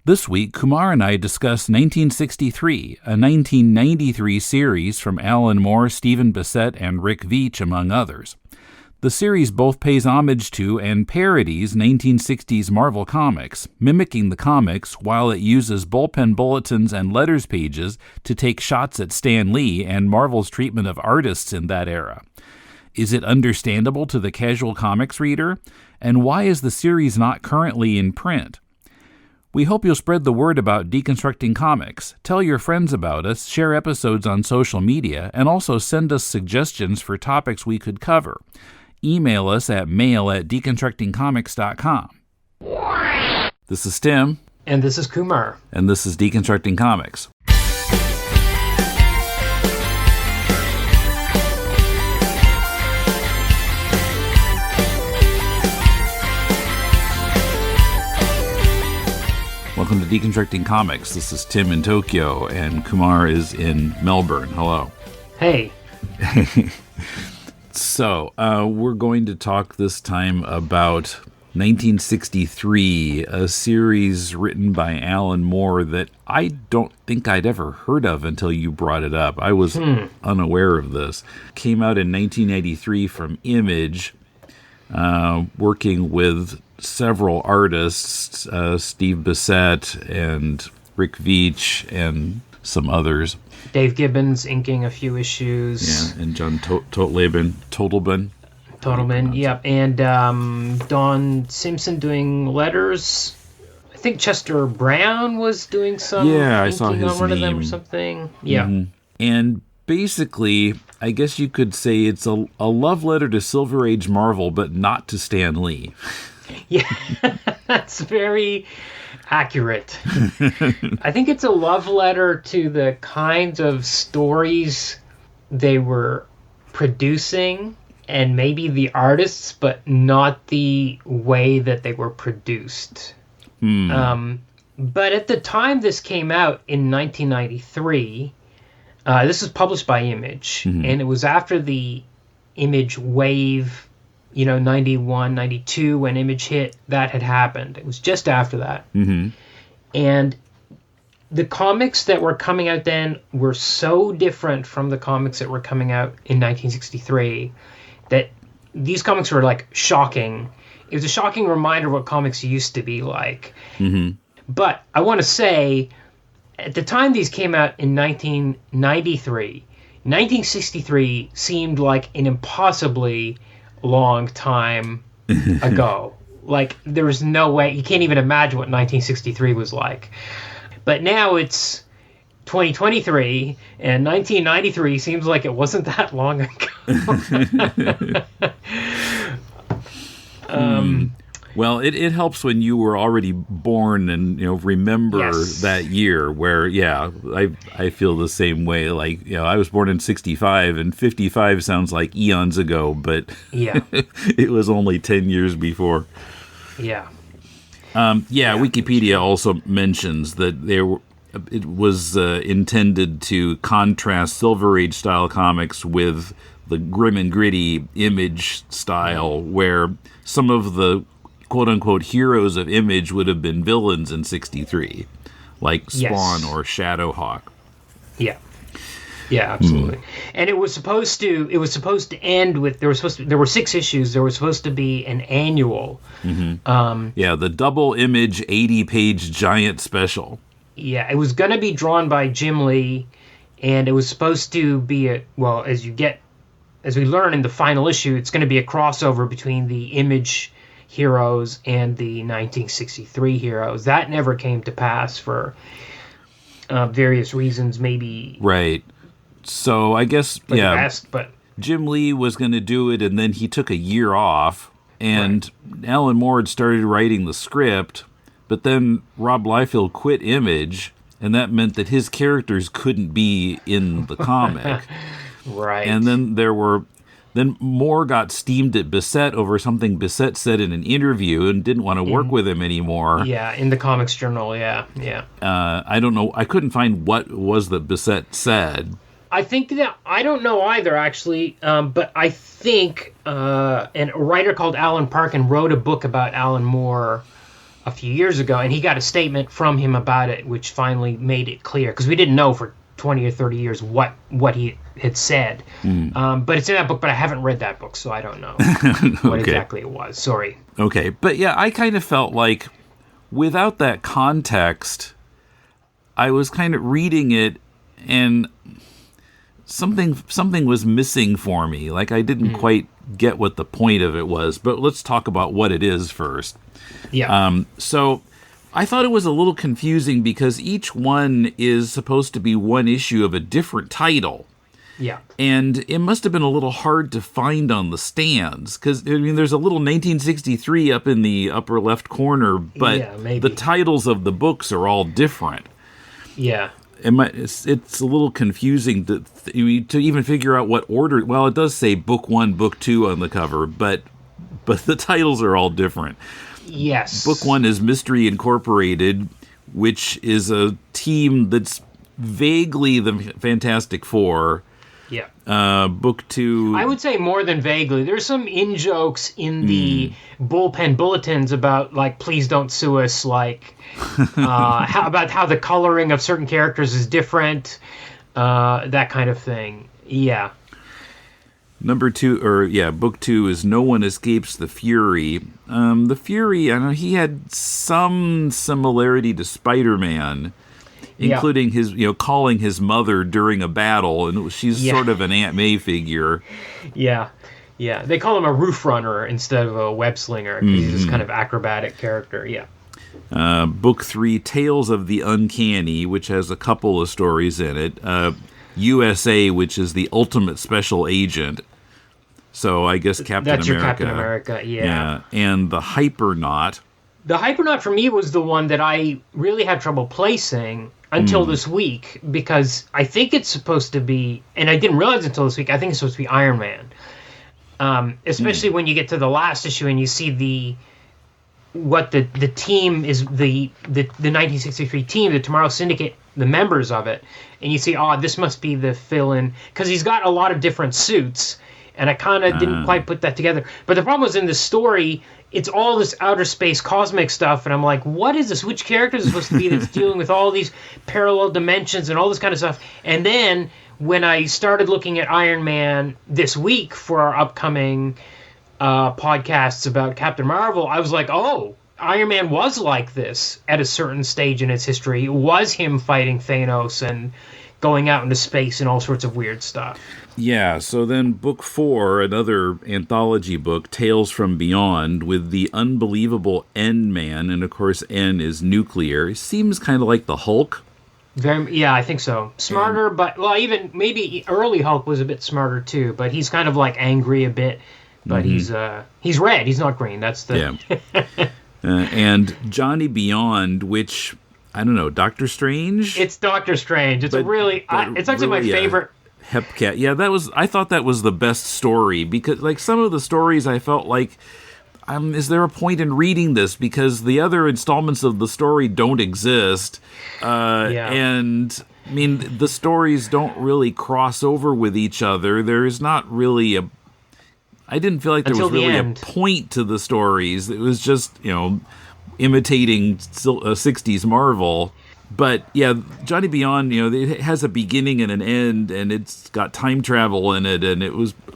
This week, Kumar and I discuss 1963, a 1993 series from Alan Moore, Stephen Bissette, and Rick Vietch, among others. The series both pays homage to and parodies 1960s Marvel comics, mimicking the comics while it uses bullpen bulletins and letters pages to take shots at Stan Lee and Marvel's treatment of artists in that era. Is it understandable to the casual comics reader? And why is the series not currently in print? We hope you'll spread the word about Deconstructing Comics, tell your friends about us, share episodes on social media, and also send us suggestions for topics we could cover. Email us at mail@deconstructingcomics.com. This is Tim. And this is Kumar. And this is Deconstructing Comics. Welcome to Deconstructing Comics. This is Tim in Tokyo, and Kumar is in Melbourne. Hello. Hey. So, we're going to talk this time about 1963, a series written by Alan Moore that I don't think I'd ever heard of until you brought it up. I was unaware of this. Came out in 1993 from Image, working with several artists, Steve Bissette and Rick Vietch and some others. Dave Gibbons inking a few issues. Yeah, and John Totleben, yep. And Don Simpson doing letters. I think Chester Brown was doing some I saw his on one name. of them or something. Yeah. Mm-hmm. And basically, I guess you could say it's a love letter to Silver Age Marvel, but not to Stan Lee. Yeah, that's very accurate. I think it's a love letter to the kinds of stories they were producing and maybe the artists, but not the way that they were produced. But at the time this came out in 1993, this was published by Image, and it was after the Image wave, 91, 92, when Image hit, that had happened. It was just after that. And the comics that were coming out then were so different from the comics that were coming out in 1963 that these comics were, shocking. It was a shocking reminder of what comics used to be like. But I want to say, at the time these came out in 1993, 1963 seemed like an impossibly long time ago. There was no way, you can't even imagine what 1963 was like. But now it's 2023, and 1993 seems like it wasn't that long ago. Well, it helps when you were already born and remember that year. Where I feel the same way. I was born in '65, and 55 sounds like eons ago, but it was only 10 years before. Wikipedia also mentions that it was intended to contrast Silver Age style comics with the grim and gritty Image style, where some of the quote-unquote heroes of Image would have been villains in 63, like Spawn or Shadowhawk. Yeah, absolutely. And it was supposed to end with, there were 6 issues. There was supposed to be an annual. The double Image 80-page giant special. Yeah, it was going to be drawn by Jim Lee, and it was supposed to be as we learn in the final issue, it's going to be a crossover between the Image heroes and the 1963 heroes. That never came to pass for various reasons, maybe. Right. So I guess, but Jim Lee was going to do it, and then he took a year off, and Alan Moore had started writing the script, but then Rob Liefeld quit Image, and that meant that his characters couldn't be in the comic. Right. And then Then Moore got steamed at Bissette over something Bissette said in an interview and didn't want to work with him anymore. Yeah, in the Comics Journal, yeah. I don't know. I couldn't find what was that Bissette said. I don't know either, actually, but I think a writer called Alan Parkin wrote a book about Alan Moore a few years ago, and he got a statement from him about it, which finally made it clear, because we didn't know for 20 or 30 years what he had said. But it's in that book, but I haven't read that book, so I don't know what exactly it was. Sorry. Okay, but yeah, I kind of felt like without that context, I was kind of reading it, and something was missing for me. Like I didn't quite get what the point of it was. But let's talk about what it is first. Yeah. So I thought it was a little confusing because each one is supposed to be one issue of a different title. Yeah. And it must have been a little hard to find on the stands because, I mean, there's a little 1963 up in the upper left corner, but the titles of the books are all different. Yeah. It's a little confusing to even figure out what order. Well, it does say book 1, book 2 on the cover, but the titles are all different. Yes. Book 1 is Mystery Incorporated, which is a team that's vaguely the Fantastic Four. Yeah. Book 2... I would say more than vaguely. There's some in-jokes in the bullpen bulletins about, like, please don't sue us, like, about how the coloring of certain characters is different, that kind of thing. Yeah. Book 2 is No One Escapes the Fury. The Fury, I know he had some similarity to Spider-Man, including his, calling his mother during a battle, and she's sort of an Aunt May figure. Yeah. Yeah. They call him a roof runner instead of a web slinger, because he's this kind of acrobatic character. Yeah. Book 3, Tales of the Uncanny, which has a couple of stories in it. USA, which is the ultimate special agent. So I guess That's your Captain America, yeah. And the Hypernaut. The Hypernaut for me was the one that I really had trouble placing until this week, because I think it's supposed to be, and I didn't realize until this week, I think it's supposed to be Iron Man. Especially when you get to the last issue and you see what the team is, the 1963 team, the Tomorrow Syndicate, the members of it, and you see, this must be the fill-in, because he's got a lot of different suits, and I kind of didn't quite put that together. But the problem was in the story, it's all this outer space cosmic stuff, and I'm like, what is this? Which character is supposed to be that's dealing with all these parallel dimensions and all this kind of stuff? And then when I started looking at Iron Man this week for our upcoming podcasts about Captain Marvel, I was like, Iron Man was like this at a certain stage in its history. It was him fighting Thanos and going out into space and all sorts of weird stuff. Yeah, so then book 4, another anthology book, Tales from Beyond, with the unbelievable N-Man, and of course N is nuclear. It seems kind of like the Hulk. Yeah, I think so. Smarter, even maybe early Hulk was a bit smarter too, but he's kind of like angry a bit. But he's red, he's not green. That's the... Yeah. And Johnny Beyond, which, I don't know, Doctor Strange? It's Doctor Strange. It's it's actually my favorite... Hepcat. Yeah, I thought that was the best story, because like some of the stories I felt like, is there a point in reading this? Because the other installments of the story don't exist. And I mean, the stories don't really cross over with each other. There's not really I didn't feel like there was really a point to the stories. It was just, imitating 60s Marvel. But yeah, Johnny Beyond, it has a beginning and an end, and it's got time travel in it, and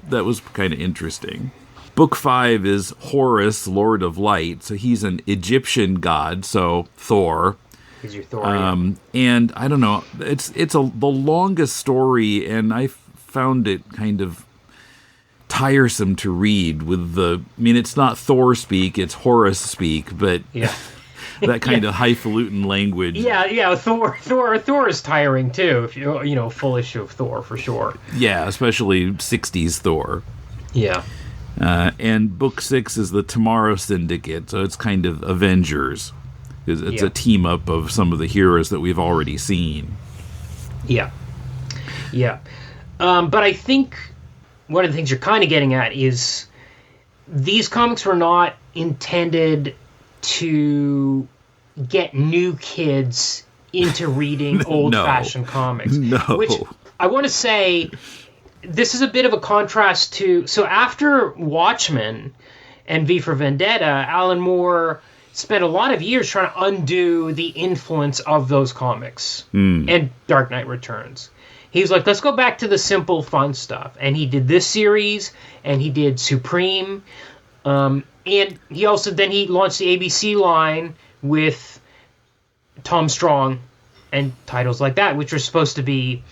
that was kind of interesting. Book 5 is Horus, Lord of Light. So he's an Egyptian god, so Thor. He's your Thor. And I don't know, it's the longest story, and I found it kind of tiresome to read with it's not Thor speak, it's Horus speak, but that kind of highfalutin language. Yeah, Thor is tiring too, if you full issue of Thor for sure. Yeah, especially 60s Thor. Yeah. And book 6 is the Tomorrow Syndicate, so it's kind of Avengers. It's a team up of some of the heroes that we've already seen. Yeah. Yeah. But I think one of the things you're kind of getting at is these comics were not intended to get new kids into reading old-fashioned comics. No. Which I want to say, this is a bit of a contrast to... So after Watchmen and V for Vendetta, Alan Moore spent a lot of years trying to undo the influence of those comics and Dark Knight Returns. He was like, let's go back to the simple, fun stuff. And he did this series, and he did Supreme. And he launched the ABC line with Tom Strong and titles like that, which are supposed to be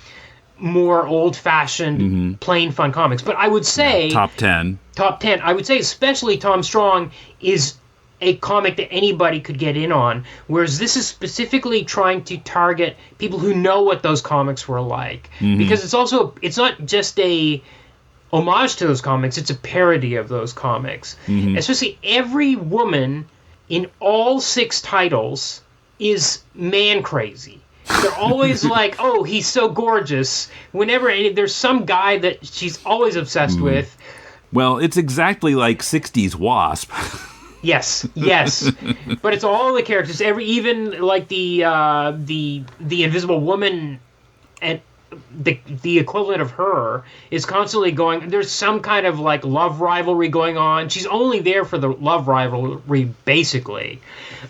more old-fashioned, plain fun comics. But I would say... Top 10. I would say especially Tom Strong is a comic that anybody could get in on, whereas this is specifically trying to target people who know what those comics were like. Because it's not just a homage to those comics, it's a parody of those comics. Especially every woman in all 6 titles is man crazy. They're always like, oh, he's so gorgeous. Whenever there's some guy that she's always obsessed with. Well, it's exactly like 60s Wasp. Yes. But it's all the characters. Even like the Invisible Woman and the equivalent of her is constantly going. There's some kind of like love rivalry going on. She's only there for the love rivalry, basically.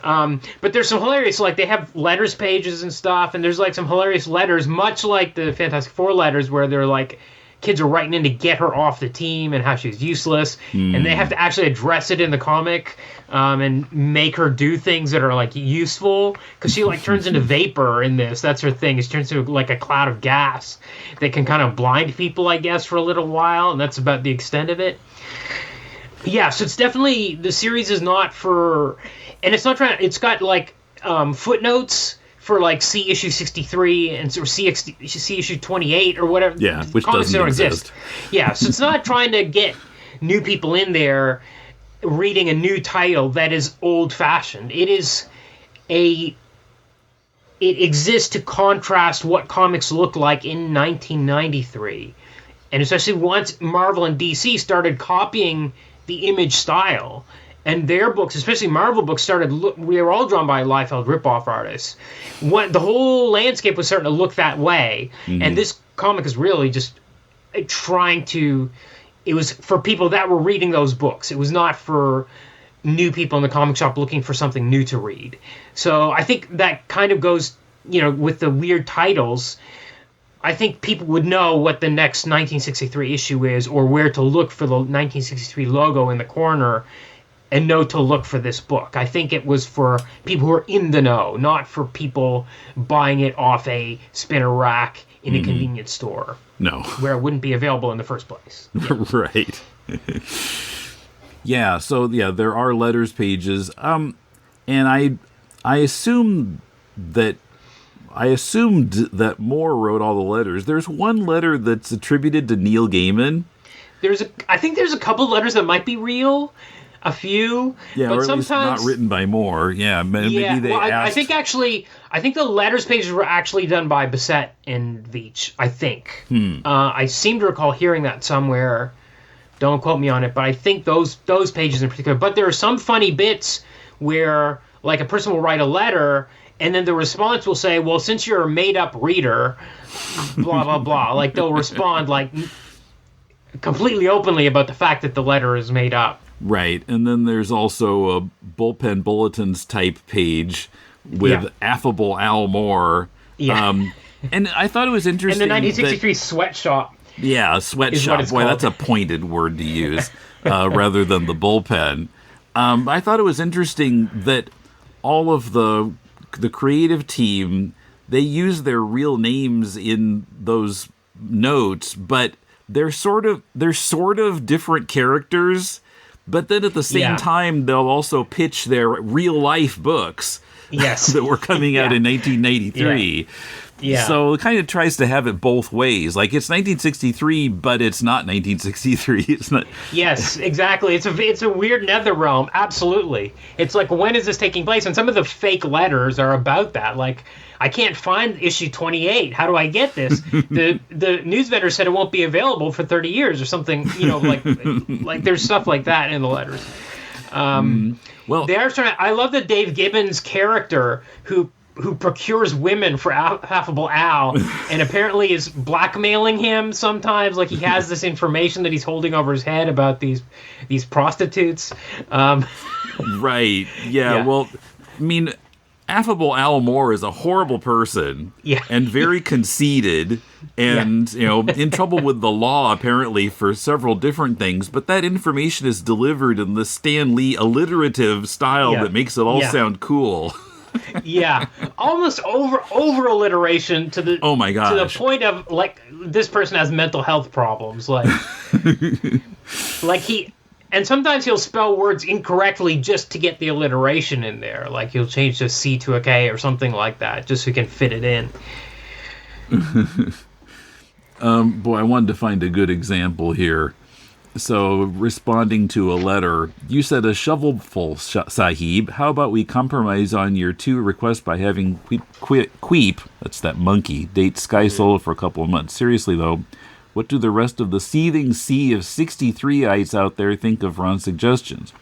But there's some hilarious, like they have letters pages and stuff, and there's like some hilarious letters, much like the Fantastic Four letters, where they're like kids are writing in to get her off the team and how she's useless, and they have to actually address it in the comic and make her do things that are like useful, because she like turns into vapor in this. That's her thing. She turns into like a cloud of gas that can kind of blind people, I guess, for a little while, and that's about the extent of it. Yeah, so it's definitely, the series is not for, and it's not trying. It's got like footnotes for like C issue 63 and or C issue 28 or whatever. Yeah, which doesn't exist. Yeah, so it's not trying to get new people in there reading a new title that is old-fashioned. It exists to contrast what comics looked like in 1993. And especially once Marvel and DC started copying the Image style, and their books, especially Marvel books, we were all drawn by Liefeld ripoff artists. The whole landscape was starting to look that way, and this comic is really just trying to. It was for people that were reading those books. It was not for new people in the comic shop looking for something new to read. So I think that kind of goes, with the weird titles. I think people would know what the next 1963 issue is, or where to look for the 1963 logo in the corner, and know to look for this book. I think it was for people who are in the know, not for people buying it off a spinner rack in a convenience store. No. Where it wouldn't be available in the first place. Yeah. Right. Yeah, so there are letters pages. And I assumed that Moore wrote all the letters. There's one letter that's attributed to Neil Gaiman. I think there's a couple letters that might be real. A few, yeah, but or at sometimes least not written by Moore. Yeah, maybe they asked. I think the letters pages were actually done by Bissette and Vietch. I think. I seem to recall hearing that somewhere. Don't quote me on it, but I think those pages in particular. But there are some funny bits where, like, a person will write a letter, and then the response will say, "Well, since you're a made-up reader, blah blah blah." Like they'll respond like completely openly about the fact that the letter is made up. Right, and then there's also a Bullpen Bulletins type page with affable Al Moore. Yeah. And I thought it was interesting. And the 1963 sweatshop. Yeah, sweatshop. Boy, that's a pointed word to use rather than the bullpen. I thought it was interesting that all of the creative team, they use their real names in those notes, but they're sort of different characters. But then at the same time, they'll also pitch their real-life books that were coming out in 1993. Yeah. So it kind of tries to have it both ways. Like, it's 1963, but it's not 1963. It's not. Yes, exactly. It's a weird nether realm. Absolutely. It's like, when is this taking place? And some of the fake letters are about that. Like, I can't find issue 28. How do I get this? The news vendor said it won't be available for 30 years or something. Like there's stuff like that in the letters. Well, they are trying. I love the Dave Gibbons character who procures women for Affable Al, and apparently is blackmailing him sometimes. Like, he has this information that he's holding over his head about these prostitutes. Right. Yeah. Well, I mean, affable Al Moore is a horrible person. Yeah. And very conceited and, in trouble with the law, apparently, for several different things. But that information is delivered in the Stan Lee alliterative style that makes it all sound cool. Yeah, almost over alliteration to the my gosh. to the point of like this person has mental health problems, like and sometimes he'll spell words incorrectly just to get the alliteration in there, like he'll change the C to a K or something like that just so he can fit it in. Boy, I wanted to find a good example here. So, responding to a letter, you said a shovelful, Sahib. How about we compromise on your 2 requests by having Queep, that's that monkey, date Sky Solo for a couple of months. Seriously, though, what do the rest of the seething sea of 63-ites out there think of Ron's suggestions?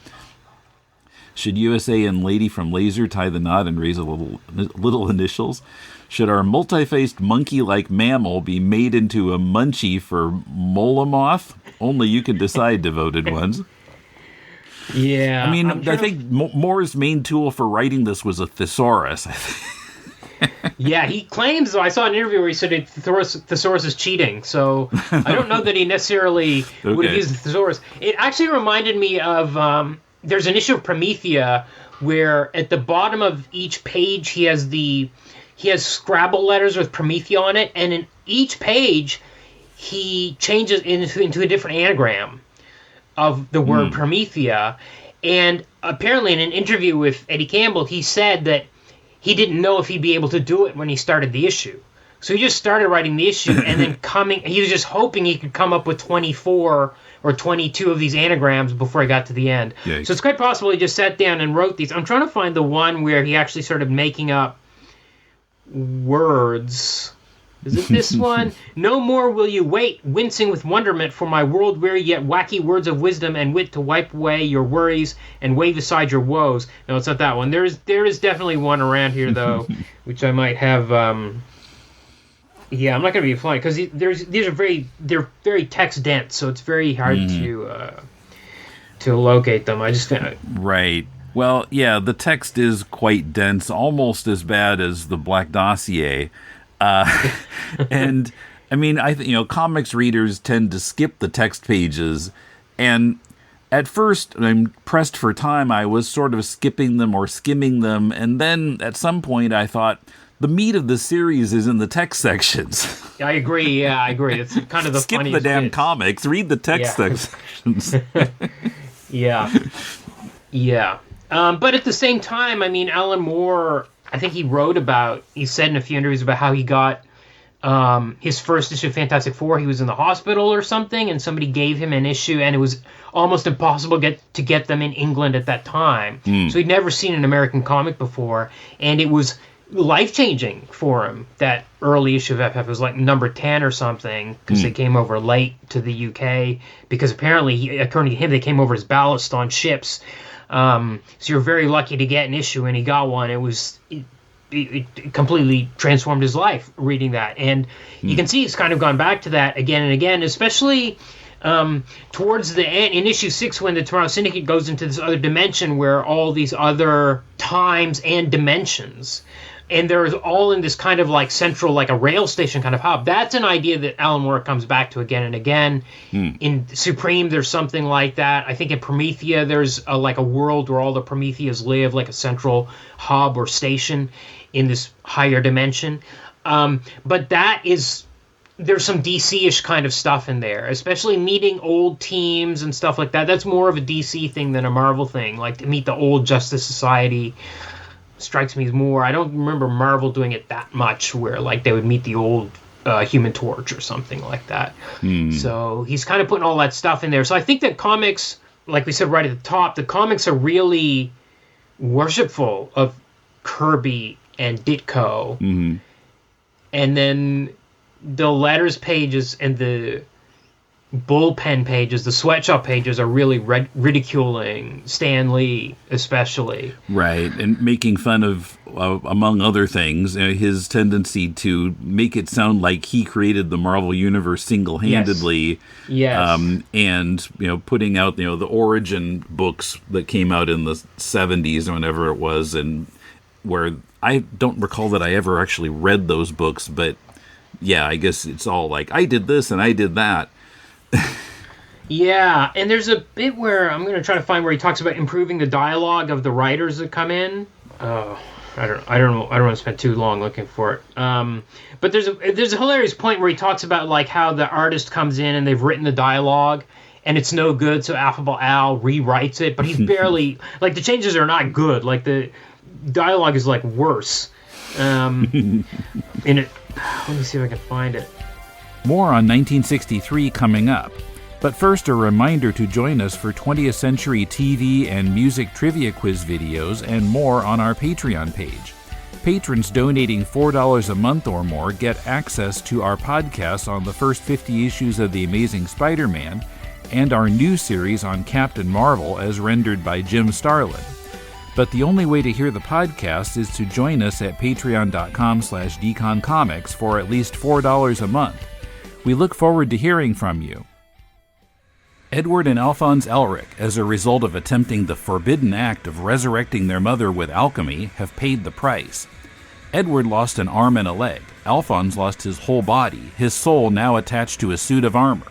Should USA and Lady from Laser tie the knot and raise a little initials? Should our multi-faced monkey-like mammal be made into a munchie for Molamoth? Only you can decide, devoted ones. Yeah. I mean, I think Moore's main tool for writing this was a thesaurus. Yeah, he claims, though, I saw an interview where he said thesaurus is cheating, so I don't know that he necessarily would have used the thesaurus. It actually reminded me of, there's an issue of Promethea where at the bottom of each page he has Scrabble letters with Promethea on it, and in each page he changes into a different anagram of the word Promethea. And apparently in an interview with Eddie Campbell, he said that he didn't know if he'd be able to do it when he started the issue. So he just started writing the issue, and then he was just hoping he could come up with 24 or 22 of these anagrams before he got to the end. Yikes. So it's quite possible he just sat down and wrote these. I'm trying to find the one where he actually started making up words. Is it this one? No more will you wait, wincing with wonderment for my world-weary yet wacky words of wisdom and wit to wipe away your worries and wave aside your woes. No, it's not that one. There is definitely one around here, though, which I might have... Yeah, I'm not going to be flying because these are very text dense, so it's very hard to locate them. I just right. Well, yeah, the text is quite dense, almost as bad as the Black Dossier, and I mean, comics readers tend to skip the text pages, and at first, I'm pressed for time. I was sort of skipping them or skimming them, and then at some point, I thought, the meat of the series is in the text sections. I agree. Yeah, I agree. It's kind of the skip funniest the damn bit. comics. Read the text sections. Yeah. But at the same time, I mean, Alan Moore, I think he said in a few interviews about how he got his first issue of Fantastic Four. He was in the hospital or something, and somebody gave him an issue, and it was almost impossible to get them in England at that time. So he'd never seen an American comic before, and it was life-changing for him. That early issue of FF was like number 10 or something, because they came over late to the UK, because apparently, according to him, they came over as ballast on ships. So you're very lucky to get an issue, and he got one. It completely transformed his life reading that. And you can see it's kind of gone back to that again and again, especially towards the end, in issue 6, when the Tomorrow Syndicate goes into this other dimension where all these other times and dimensions, and they're all in this kind of like central, like a rail station kind of hub. That's an idea that Alan Moore comes back to again and again. In Supreme, there's something like that. I think in Promethea, there's a world where all the Prometheas live, like a central hub or station in this higher dimension. But there's some DC-ish kind of stuff in there, especially meeting old teams and stuff like that. That's more of a DC thing than a Marvel thing. Like to meet the old Justice Society strikes me as more. I don't remember Marvel doing it that much, where like they would meet the old Human Torch or something like that. So he's kind of putting all that stuff in there. So I think that comics, like we said right at the top, the comics are really worshipful of Kirby and Ditko. And then the letters pages and the bullpen pages, the sweatshop pages, are really ridiculing Stan Lee, especially. Right, and making fun of, among other things, his tendency to make it sound like he created the Marvel Universe single-handedly. Yes. And, putting out, the origin books that came out in the 70s or whenever it was, and where I don't recall that I ever actually read those books, but yeah, I guess it's all like, I did this and I did that. Yeah, and there's a bit where I'm going to try to find where he talks about improving the dialogue of the writers that come in. Oh, I don't want to spend too long looking for it. But there's a hilarious point where he talks about like how the artist comes in and they've written the dialogue and it's no good, so Affable Al rewrites it, but he's barely like the changes are not good. Like the dialogue is like worse. In it, let me see if I can find it. More on 1963 coming up. But first, a reminder to join us for 20th Century TV and music trivia quiz videos and more on our Patreon page. Patrons donating $4 a month or more get access to our podcasts on the first 50 issues of The Amazing Spider-Man and our new series on Captain Marvel as rendered by Jim Starlin. But the only way to hear the podcast is to join us at patreon.com/deconcomics for at least $4 a month. We look forward to hearing from you. Edward and Alphonse Elric, as a result of attempting the forbidden act of resurrecting their mother with alchemy, have paid the price. Edward lost an arm and a leg. Alphonse lost his whole body, his soul now attached to a suit of armor.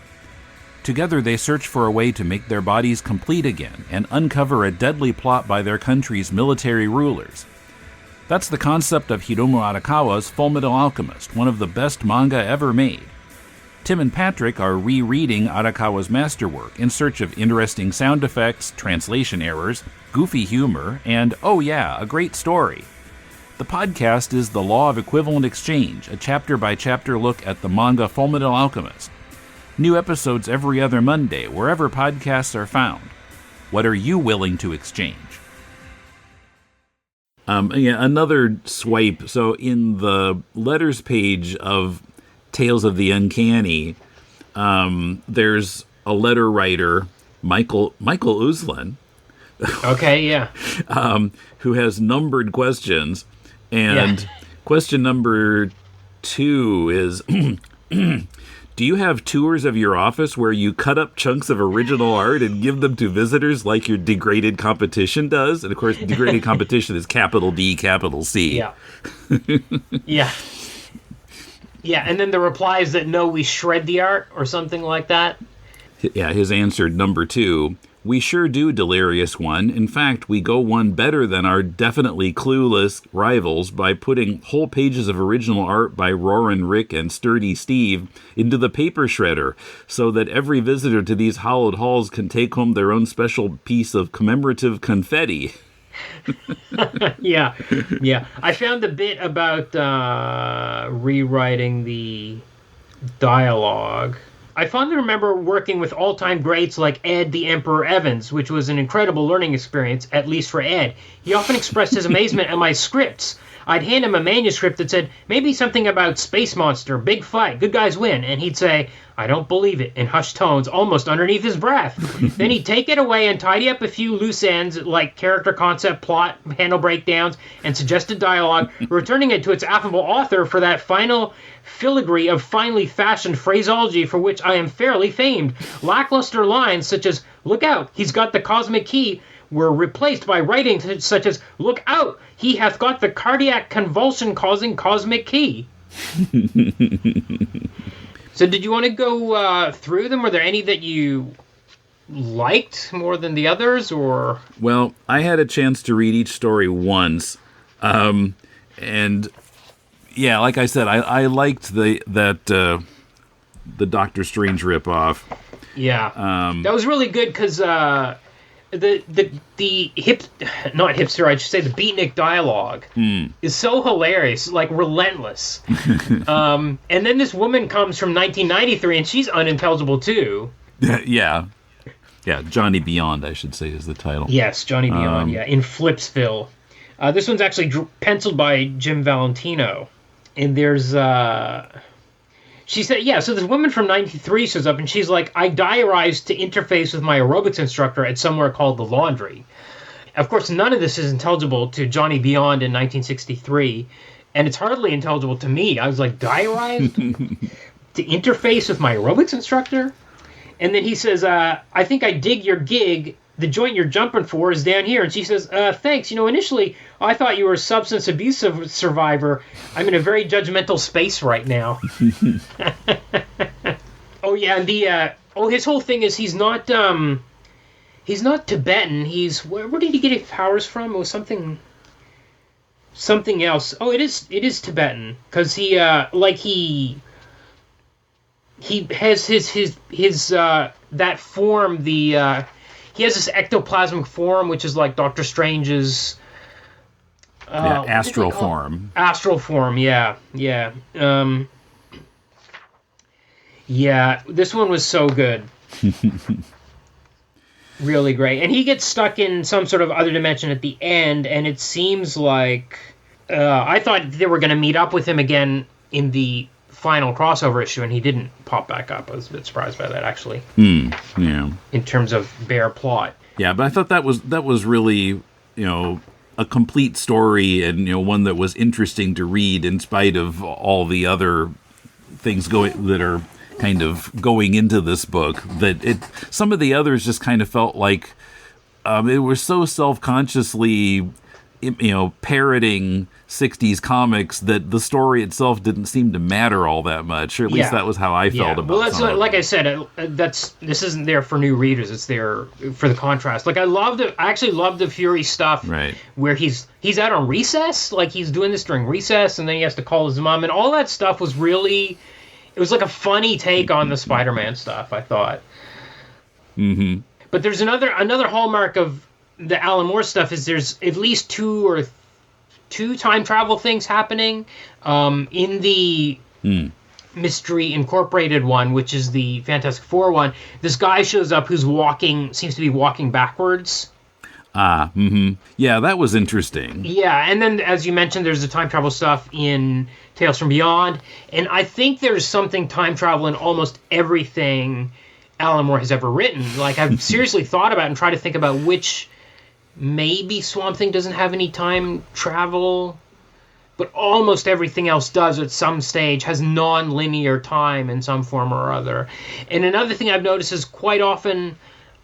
Together they search for a way to make their bodies complete again and uncover a deadly plot by their country's military rulers. That's the concept of Hiromu Arakawa's Fullmetal Alchemist, one of the best manga ever made. Tim and Patrick are rereading Arakawa's masterwork in search of interesting sound effects, translation errors, goofy humor, and, oh yeah, a great story. The podcast is The Law of Equivalent Exchange, a chapter-by-chapter look at the manga Fullmetal Alchemist. New episodes every other Monday, wherever podcasts are found. What are you willing to exchange? Another swipe. So in the letters page of Tales of the Uncanny, there's a letter writer, Michael Uslan. Okay, yeah. Who has numbered questions. And question number 2 is, do you have tours of your office where you cut up chunks of original art and give them to visitors like your degraded competition does? And of course, degraded competition is capital D, capital C. Yeah. Yeah. Yeah, and then the reply is that no, we shred the art or something like that. Yeah, his answer, number 2, we sure do, Delirious One. In fact, we go one better than our definitely clueless rivals by putting whole pages of original art by Roarin' Rick and Sturdy Steve into the paper shredder so that every visitor to these hallowed halls can take home their own special piece of commemorative confetti. Yeah. I found a bit about rewriting the dialogue. I fondly remember working with all-time greats like Ed the Emperor Evans, which was an incredible learning experience, at least for Ed. He often expressed his amazement at my scripts. I'd hand him a manuscript that said, maybe something about space monster, big fight, good guys win, and he'd say, I don't believe it, in hushed tones, almost underneath his breath. Then he'd take it away and tidy up a few loose ends, like character concept, plot, handle breakdowns, and suggested dialogue, returning it to its affable author for that final filigree of finely fashioned phraseology for which I am fairly famed. Lackluster lines such as, look out, he's got the cosmic key, were replaced by writing such as, look out, he hath got the cardiac convulsion-causing cosmic key. So did you want to go through them? Were there any that you liked more than the others, or? Well, I had a chance to read each story once, and yeah, like I said, I liked the Doctor Strange ripoff. Yeah, that was really good because not hipster, I should say, the beatnik dialogue is so hilarious, like relentless. And then this woman comes from 1993 and she's unintelligible too. Yeah, Johnny Beyond, I should say, is the title. Yes, Johnny Beyond, in Flipsville. This one's actually penciled by Jim Valentino. And there's she said, yeah, so this woman from 93 shows up, and she's like, I diarized to interface with my aerobics instructor at somewhere called the laundry. Of course, none of this is intelligible to Johnny Beyond in 1963, and it's hardly intelligible to me. I was like, diarized to interface with my aerobics instructor? And then he says, I think I dig your gig. The joint you're jumping for is down here. And she says, thanks. Initially, I thought you were a substance abuse survivor. I'm in a very judgmental space right now. Oh, yeah. And his whole thing is he's not Tibetan. Where did he get his powers from? It was something else. Oh, it is Tibetan. Because he has his that form, he has this ectoplasmic form, which is like Doctor Strange's astral form. Astral form, yeah. This one was so good. Really great. And he gets stuck in some sort of other dimension at the end, and it seems like I thought they were going to meet up with him again in the final crossover issue, and he didn't pop back up. I was a bit surprised by that, actually. Yeah. In terms of bare plot. Yeah, but I thought that was really, a complete story, and one that was interesting to read in spite of all the other things that are kind of going into this book. Some of the others just kind of felt like it was so self-consciously, parroting 60s comics that the story itself didn't seem to matter all that much, or at least that was how I felt about it. Well, that's like I said, this isn't there for new readers, it's there for the contrast. Like, I actually loved the Fury stuff, right, where he's out on recess, like he's doing this during recess, and then he has to call his mom, and all that stuff was really, it was like a funny take on the Spider-Man stuff, I thought. Mm-hmm. But there's another hallmark of the Alan Moore stuff is there's at least two time travel things happening. In the Mystery Incorporated one, which is the Fantastic Four one, this guy shows up who's seems to be walking backwards. Yeah, that was interesting. Yeah, and then, as you mentioned, there's the time travel stuff in Tales from Beyond, and I think there's something time travel in almost everything Alan Moore has ever written. Like, I've seriously thought about and tried to think about which... Maybe Swamp Thing doesn't have any time travel, but almost everything else does at some stage, has non-linear time in some form or other. And another thing I've noticed is quite often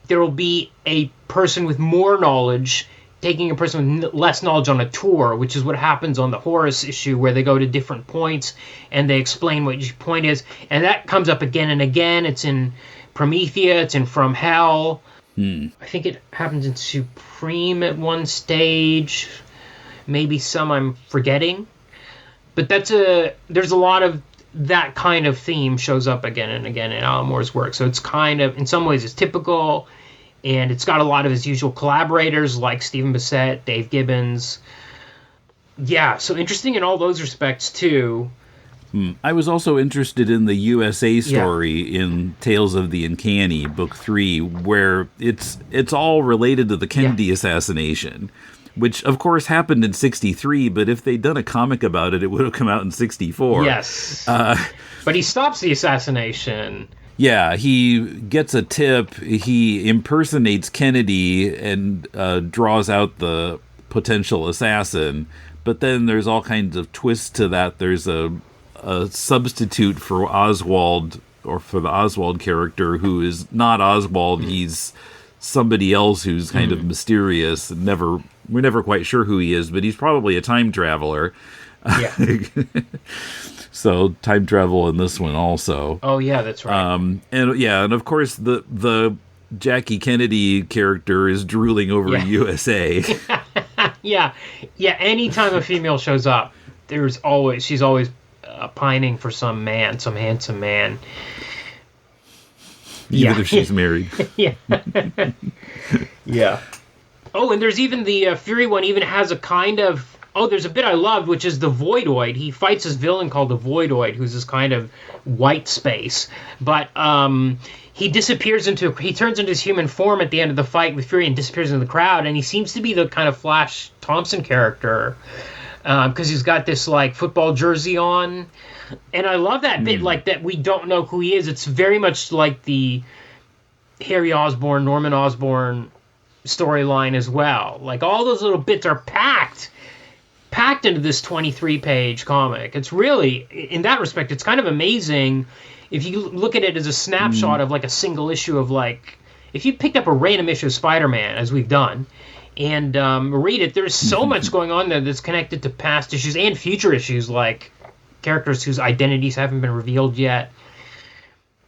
there will be a person with more knowledge taking a person with less knowledge on a tour, which is what happens on the Horus issue, where they go to different points and they explain what each point is. And that comes up again and again. It's in Promethea, it's in From Hell. I think it happens in Supreme at one stage. Maybe some I'm forgetting. But there's a lot of that kind of theme shows up again and again in Alan Moore's work. So it's kind of, in some ways, it's typical, and it's got a lot of his usual collaborators like Stephen Bissette, Dave Gibbons. Yeah, so interesting in all those respects, too. I was also interested in the USA story in Tales of the Uncanny, Book 3, where it's all related to the Kennedy assassination, which, of course, happened in 1963, but if they'd done a comic about it, it would have come out in 1964. Yes. But he stops the assassination. Yeah, he gets a tip, he impersonates Kennedy and draws out the potential assassin, but then there's all kinds of twists to that. There's a substitute for Oswald, or for the Oswald character, who is not Oswald. He's somebody else who's kind of mysterious. We're never quite sure who he is, but he's probably a time traveler. Yeah. So time travel in this one also. Oh yeah, that's right. And of course the Jackie Kennedy character is drooling over USA. Yeah. Anytime a female shows up, she's always pining for some handsome man. Even if she's married. Yeah. Yeah. Oh, and there's even the Fury one even has a kind of... Oh, there's a bit I loved, which is the Voidoid. He fights this villain called the Voidoid, who's this kind of white space. But he turns into his human form at the end of the fight with Fury and disappears into the crowd, and he seems to be the kind of Flash Thompson character. because he's got this like football jersey on, and I love that bit, like that we don't know who he is. It's very much like the Harry Osborn, Norman Osborn storyline as well. Like all those little bits are packed into this 23-page comic. It's really, in that respect, it's kind of amazing if you look at it as a snapshot of like a single issue of like, if you picked up a random issue of Spider-Man, as we've done, and read it, there's so much going on there that's connected to past issues and future issues, like characters whose identities haven't been revealed yet,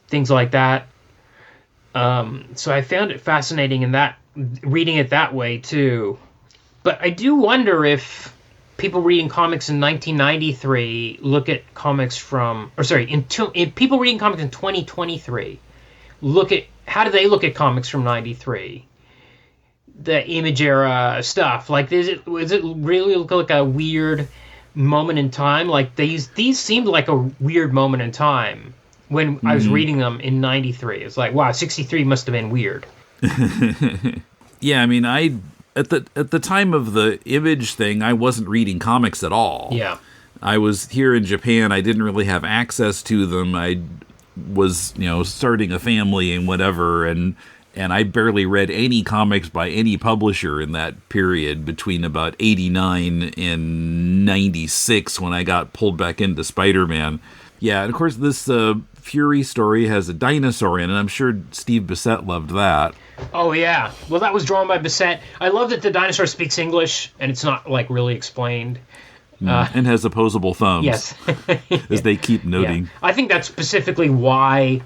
things like that. So I found it fascinating in that, reading it that way too. But I do wonder if people reading comics in 1993 look at comics from, or sorry, if people reading comics in 2023 look at, how do they look at comics from 93? The Image era stuff. Like, is it really look like a weird moment in time? Like, these seemed like a weird moment in time when I was reading them in 93. It's like, wow, 63 must have been weird. Yeah, I mean, at the time of the Image thing, I wasn't reading comics at all. Yeah. I was here in Japan. I didn't really have access to them. I was, starting a family and whatever, and I barely read any comics by any publisher in that period between about 89 and 96 when I got pulled back into Spider-Man. Yeah, and of course this Fury story has a dinosaur in it. I'm sure Steve Bissette loved that. Oh, yeah. Well, that was drawn by Bissette. I love that the dinosaur speaks English, and it's not, like, really explained. And has opposable thumbs. Yes. As they keep noting. Yeah. I think that's specifically why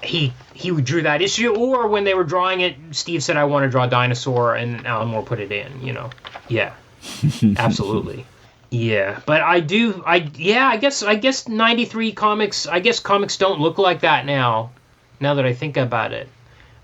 he drew that issue, or when they were drawing it, Steve said, I want to draw a dinosaur, and Alan Moore put it in, Yeah. Absolutely. Yeah, but I guess 93 comics, comics don't look like that now that I think about it.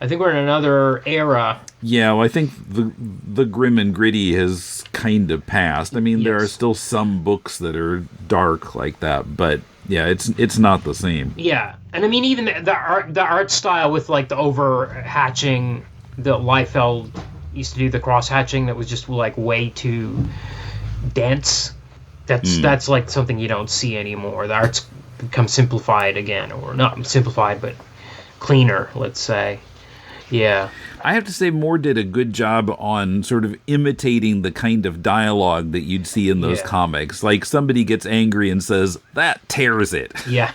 I think we're in another era. Yeah, well, I think the grim and gritty has kind of passed. I mean, There are still some books that are dark like that, but yeah, it's not the same. Yeah, and I mean, even the art style with like the over-hatching, the Liefeld used to do the cross-hatching that was just like way too dense. That's like something you don't see anymore. The art's become simplified again, or not simplified, but cleaner, let's say. Yeah. I have to say Moore did a good job on sort of imitating the kind of dialogue that you'd see in those comics. Like somebody gets angry and says, that tears it. Yeah.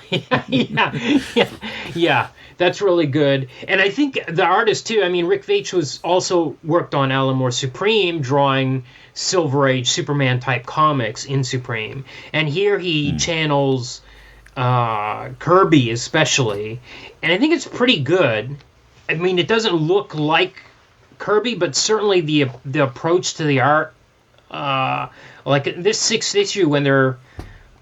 Yeah. That's really good. And I think the artist too, I mean, Rick Veitch was also worked on Alan Moore Supreme, drawing Silver Age Superman type comics in Supreme. And here he channels Kirby especially. And I think it's pretty good. I mean, it doesn't look like Kirby, but certainly the approach to the art, like this 6th issue when they're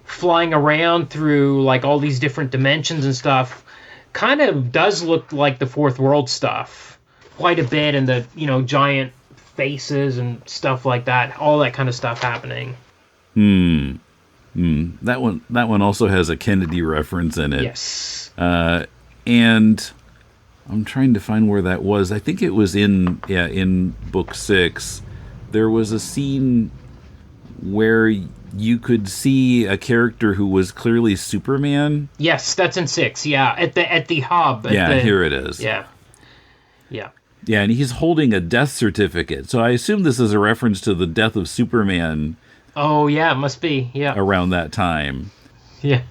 flying around through like all these different dimensions and stuff, kind of does look like the Fourth World stuff quite a bit, and the giant faces and stuff like that, all that kind of stuff happening. That one also has a Kennedy reference in it. Yes. And I'm trying to find where that was. I think it was in book 6. There was a scene where you could see a character who was clearly Superman. Yes, that's in 6. Yeah, at the hub. Here it is. Yeah. Yeah, and he's holding a death certificate. So I assume this is a reference to the death of Superman. Oh yeah, it must be. Yeah. Around that time. Yeah,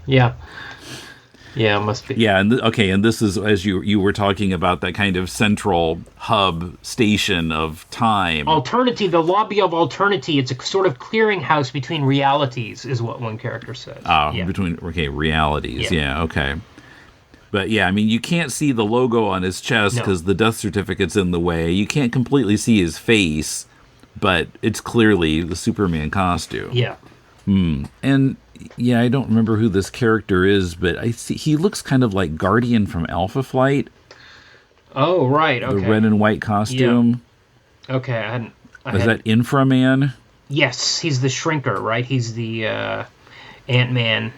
it must be. Yeah, and this is, as you were talking about, that kind of central hub station of time. Alternity, the lobby of Alternity. It's a sort of clearinghouse between realities, is what one character says. Between realities. Yeah, okay. But yeah, I mean, you can't see the logo on his chest because the death certificate's in the way. You can't completely see his face, but it's clearly the Superman costume. Yeah. And yeah, I don't remember who this character is, but I see he looks kind of like Guardian from Alpha Flight. Oh, right. Okay. The red and white costume. Yeah. Okay, Is that Inframan? Yes, he's the Shrinker, right? He's the Ant-Man.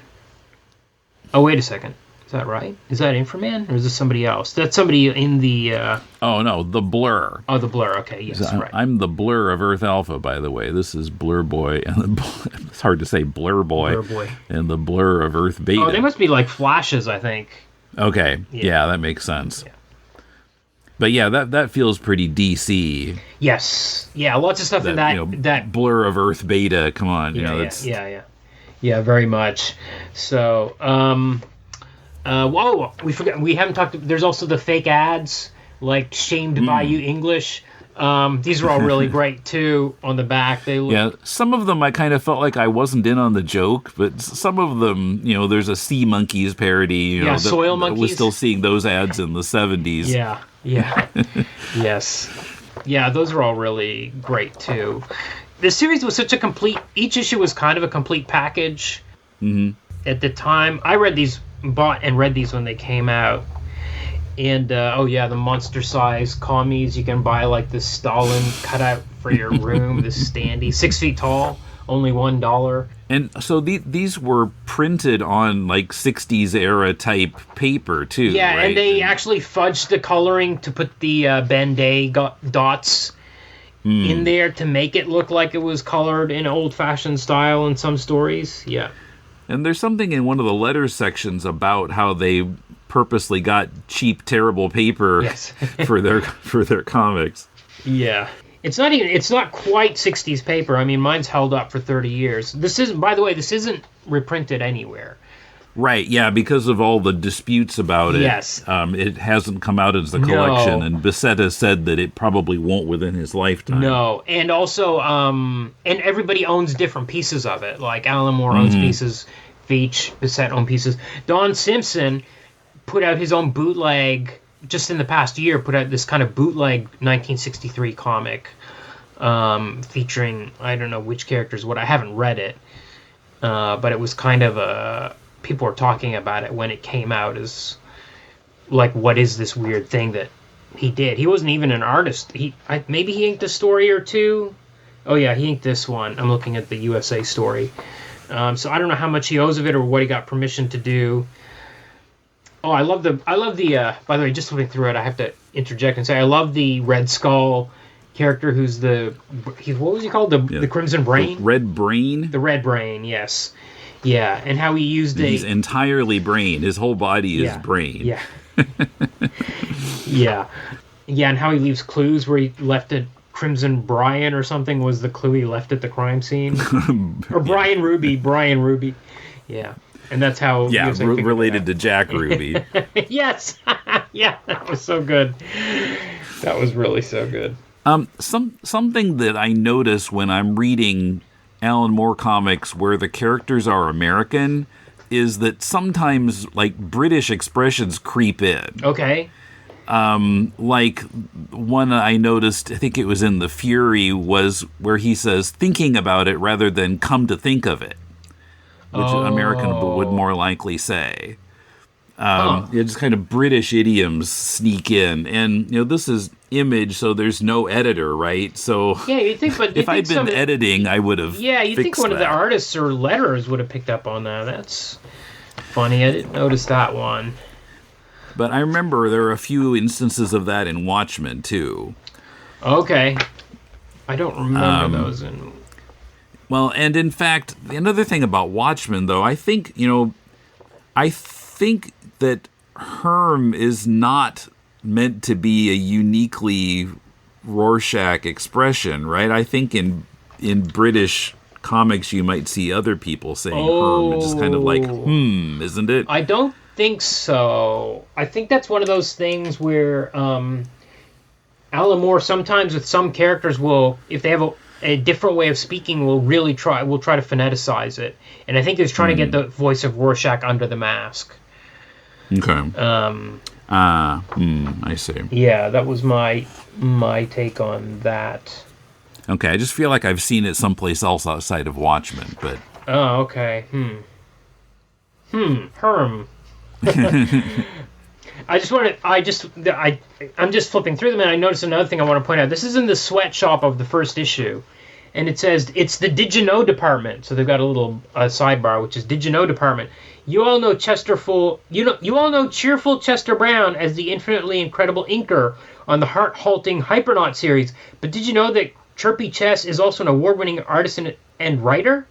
Oh, wait a second. Is that right? Is that Inframan, or is this somebody else? That's somebody in the... Oh, no, the Blur. Oh, the Blur. Okay, yes, right. I'm the Blur of Earth Alpha, by the way. This is Blur Boy, and it's hard to say Blur Boy. Blur Boy. And the Blur of Earth Beta. Oh, they must be like flashes, I think. Okay, yeah, that makes sense. Yeah. But yeah, that feels pretty DC. Yes. Yeah, lots of stuff in that... that Blur of Earth Beta, come on. Yeah, very much. So, whoa, we haven't talked... There's also the fake ads, like Shamed by You English. These are all really great, too, on the back. Yeah, some of them I kind of felt like I wasn't in on the joke, but some of them, there's a Sea Monkeys parody. Soil Monkeys. We're still seeing those ads in the 70s. Yeah. Yes. Yeah, those are all really great, too. The series was such a complete... Each issue was kind of a complete package. At the time, I bought and read these when they came out. And, the monster-sized commies. You can buy, like, the Stalin cutout for your room, the standee, 6 feet tall, only $1. And so these were printed on, like, 60s-era type paper, too, yeah, right? And they actually fudged the coloring to put the Ben-Day dots in there to make it look like it was colored in old-fashioned style in some stories. Yeah. And there's something in one of the letter sections about how they purposely got cheap, terrible paper for their comics. Yeah. It's not quite 60s paper. I mean, mine's held up for 30 years. This isn't reprinted anywhere. Right, yeah, because of all the disputes about it. Yes. It hasn't come out as a collection, and Bissette has said that it probably won't within his lifetime. No, and also, and everybody owns different pieces of it. Like Alan Moore owns pieces, Vietch, Bissette own pieces. Don Simpson put out his own bootleg, just in the past year, put out this kind of bootleg 1963 comic featuring, I don't know which characters, I haven't read it, but it was kind of people were talking about it when it came out as, like, what is this weird thing that he did? He wasn't even an artist. Maybe he inked a story or two. Oh, yeah, he inked this one. I'm looking at the USA story. So I don't know how much he owes of it or what he got permission to do. Oh, I love the, by the way, just flipping through it, I have to interject and say, I love the Red Skull character who's what was he called? The Crimson Brain? The Red Brain? The Red Brain, yes. Yeah, and how he used He's entirely brain. His whole body is brain. Yeah. Yeah, and how he leaves clues where he left a Crimson Brian or something was the clue he left at the crime scene. Or Brian Ruby. Yeah. And that's how... Yeah, related to Jack Ruby. Yes! Yeah, that was so good. That was really so good. Something that I notice when I'm reading Alan Moore comics where the characters are American is that sometimes, like, British expressions creep in. Okay. Like, one I noticed, I think it was in The Fury, was where he says, thinking about it rather than come to think of it. Which an American would more likely say. Just kind of British idioms sneak in. And, this is Image, so there's no editor, right? So yeah, you think, but if I'd been editing, I would have you think one of the artists or letters would have picked up on that. That's funny. I didn't notice that one. But I remember there are a few instances of that in Watchmen, too. Okay. I don't remember those in... Well, and in fact, another thing about Watchmen, though, I think that Herm is not meant to be a uniquely Rorschach expression, right? I think in British comics you might see other people saying Herm. It's just kind of like, isn't it? I don't think so. I think that's one of those things where Alan Moore sometimes with some characters will, if they have a different way of speaking, will try to phoneticize it. And I think he was trying to get the voice of Rorschach under the mask. Okay. I see. Yeah, that was my take on that. Okay, I just feel like I've seen it someplace else outside of Watchmen, but... Oh, okay. Herm. I'm just flipping through them, and I noticed another thing I want to point out. This is in the sweatshop of the first issue, and it says it's the Did You Know department. So they've got a little sidebar, which is Did You Know department. You all know You all know cheerful Chester Brown as the infinitely incredible inker on the heart-halting Hypernaut series. But did you know that Chirpy Chess is also an award-winning artist and writer?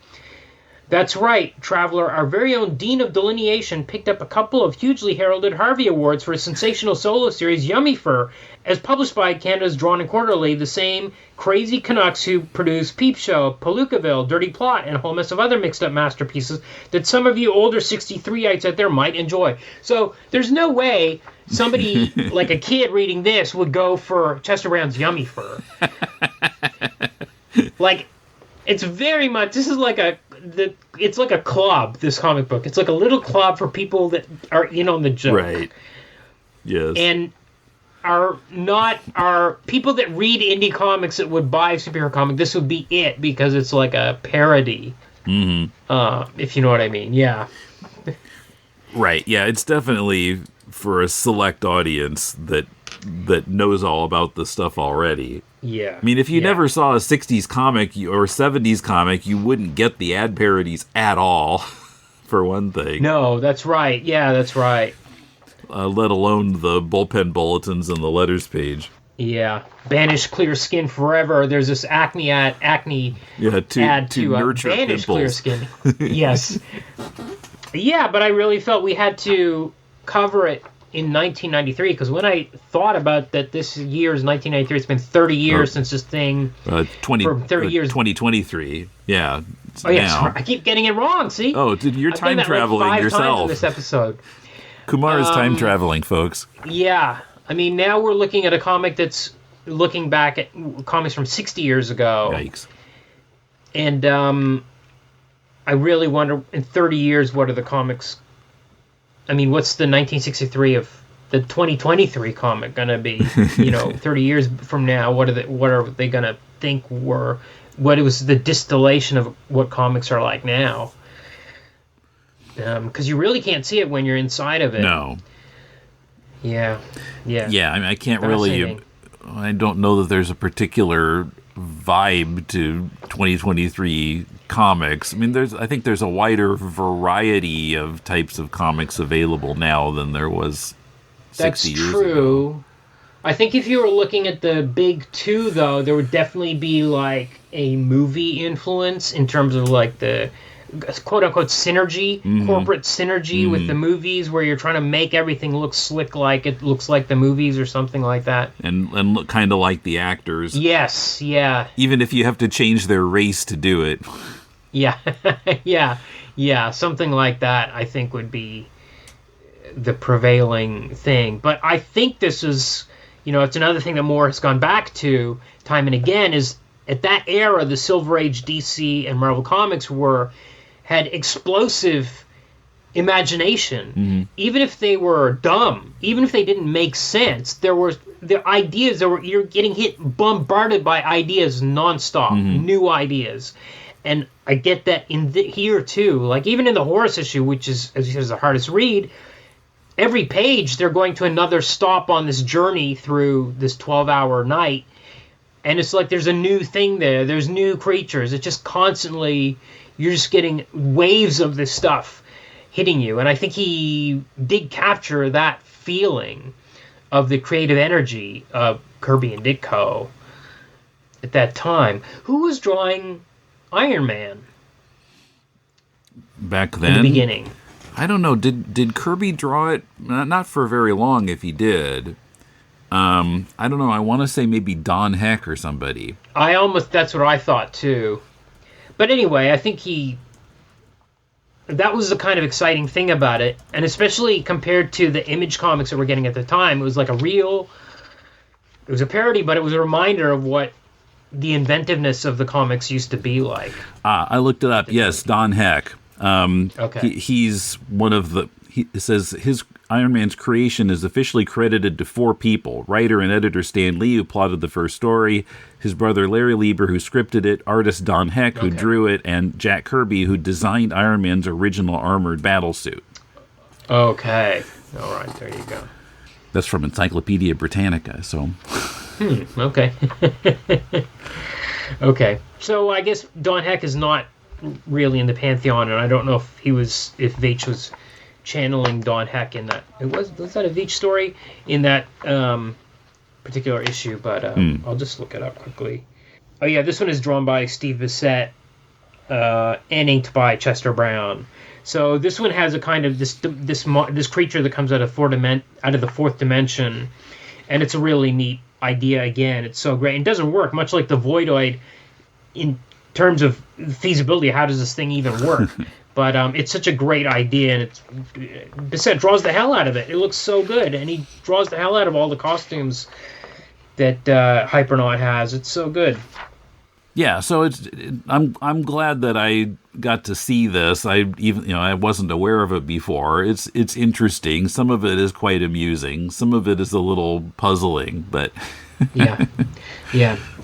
That's right, Traveler. Our very own Dean of Delineation picked up a couple of hugely heralded Harvey Awards for his sensational solo series Yummy Fur, as published by Canada's Drawn and Quarterly, the same crazy Canucks who produced Peep Show, Palookaville, Dirty Plot, and a whole mess of other mixed-up masterpieces that some of you older 63ites out there might enjoy. So there's no way somebody like a kid reading this would go for Chester Brown's Yummy Fur. Like, it's very much, this is like it's like a club, this comic book. It's like a little club for people that are in on the joke. Right. Yes. And are people that read indie comics that would buy a superhero comic, this would be it, because it's like a parody. Mm-hmm. If you know what I mean. Yeah. Right. Yeah, it's definitely for a select audience that knows all about this stuff already. Yeah. I mean, if you never saw a 60s comic or 70s comic, you wouldn't get the ad parodies at all, for one thing. No, that's right. Yeah, that's right. Let alone the bullpen bulletins and the letters page. Yeah. Banish clear skin forever. There's this acne ad to nurture banish pimples. Clear skin. Yes. Yeah, but I really felt we had to cover it in 1993, because when I thought about that this year is 1993, it's been 30 years since this thing. 30 years. 2023. Yeah. Oh, yes. Now. I keep getting it wrong, see? Oh, you're time traveling like 5 yourself. times in this episode. Kumar is time traveling, folks. Yeah. I mean, now we're looking at a comic that's looking back at comics from 60 years ago. Yikes. And I really wonder, in 30 years, what are the comics... I mean, what's the 1963 of the 2023 comic going to be? 30 years from now, what are they going to think were... What was the distillation of what comics are like now? Because you really can't see it when you're inside of it. No. Yeah. Yeah, I mean, I can't really... I don't know that there's a particular vibe to 2023 comics. I mean, I think there's a wider variety of types of comics available now than there was 60 years ago. That's true. I think if you were looking at the big two, though, there would definitely be like a movie influence in terms of like the quote-unquote synergy, corporate synergy with the movies, where you're trying to make everything look slick like it looks like the movies or something like that. And look kind of like the actors. Yes, yeah. Even if you have to change their race to do it. Yeah, yeah, something like that I think would be the prevailing thing. But I think this is, it's another thing that Moore has gone back to time and again, is at that era, the Silver Age DC and Marvel Comics had explosive imagination. Even if they were dumb, even if they didn't make sense, there were the ideas you're getting bombarded by ideas nonstop, new ideas. And I get that here too. Like even in the Horus issue, which is, as you said, is the hardest read, every page they're going to another stop on this journey through this 12-hour night. And it's like there's a new thing there. There's new creatures. It's just constantly, you're just getting waves of this stuff hitting you. And I think he did capture that feeling of the creative energy of Kirby and Ditko at that time. Who was drawing Iron Man back then? In the beginning. I don't know. Did Kirby draw it? Not for very long, if he did. I don't know. I want to say maybe Don Heck or somebody. That's what I thought too. But anyway, I think that was the kind of exciting thing about it. And especially compared to the Image comics that we're getting at the time, it was like it was a parody, but it was a reminder of what the inventiveness of the comics used to be like. I looked it up. Yes, Don Heck. Okay. He's one of it says his Iron Man's creation is officially credited to 4 people: writer and editor Stan Lee, who plotted the first story, his brother Larry Lieber, who scripted it, artist Don Heck, who drew it, and Jack Kirby, who designed Iron Man's original armored battlesuit. Okay. All right, there you go. That's from Encyclopedia Britannica, so... Okay. Okay, so I guess Don Heck is not really in the pantheon, and I don't know if Vietch was channeling Don Heck in that. Was that a Vietch story in that particular issue? But I'll just look it up quickly. Oh yeah, this one is drawn by Steve Bissette and inked by Chester Brown. So this one has a kind of this creature that comes out of the fourth dimension, and it's a really neat idea. Again, it's so great. It doesn't work much like the Voidoid in terms of feasibility. How does this thing even work? But it's such a great idea, and Bissette draws the hell out of it. It looks so good, and he draws the hell out of all the costumes that Hypernaut has. It's so good. Yeah, so I'm glad that I got to see this. I wasn't aware of it before. It's interesting. Some of it is quite amusing. Some of it is a little puzzling, but yeah,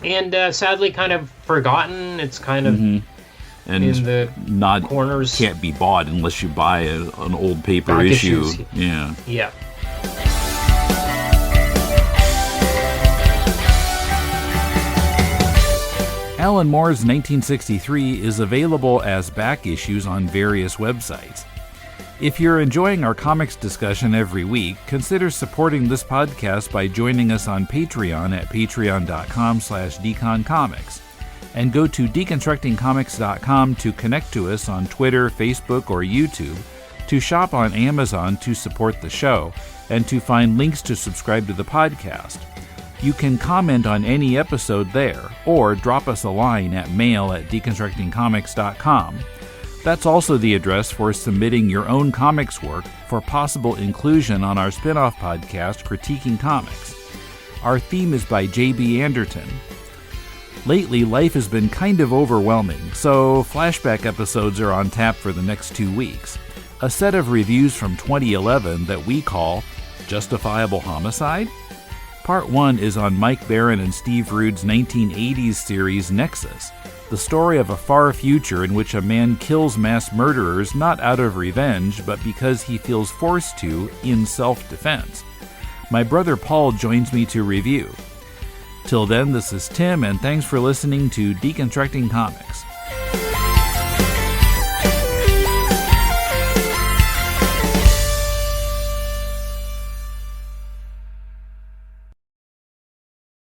and sadly kind of forgotten. It's kind of and in the corners. Can't be bought unless you buy an old paper back issue. Issues. Yeah. Alan Moore's 1963 is available as back issues on various websites. If you're enjoying our comics discussion every week, consider supporting this podcast by joining us on Patreon at patreon.com/deconcomics. And go to deconstructingcomics.com to connect to us on Twitter, Facebook, or YouTube, to shop on Amazon to support the show, and to find links to subscribe to the podcast. You can comment on any episode there, or drop us a line at mail@deconstructingcomics.com. That's also the address for submitting your own comics work for possible inclusion on our spin-off podcast, Critiquing Comics. Our theme is by J.B. Anderton. Lately, life has been kind of overwhelming, so flashback episodes are on tap for the next 2 weeks. A set of reviews from 2011 that we call Justifiable Homicide? Part 1 is on Mike Barron and Steve Rude's 1980s series Nexus, the story of a far future in which a man kills mass murderers not out of revenge, but because he feels forced to in self-defense. My brother Paul joins me to review. Till then, this is Tim, and thanks for listening to Deconstructing Comics.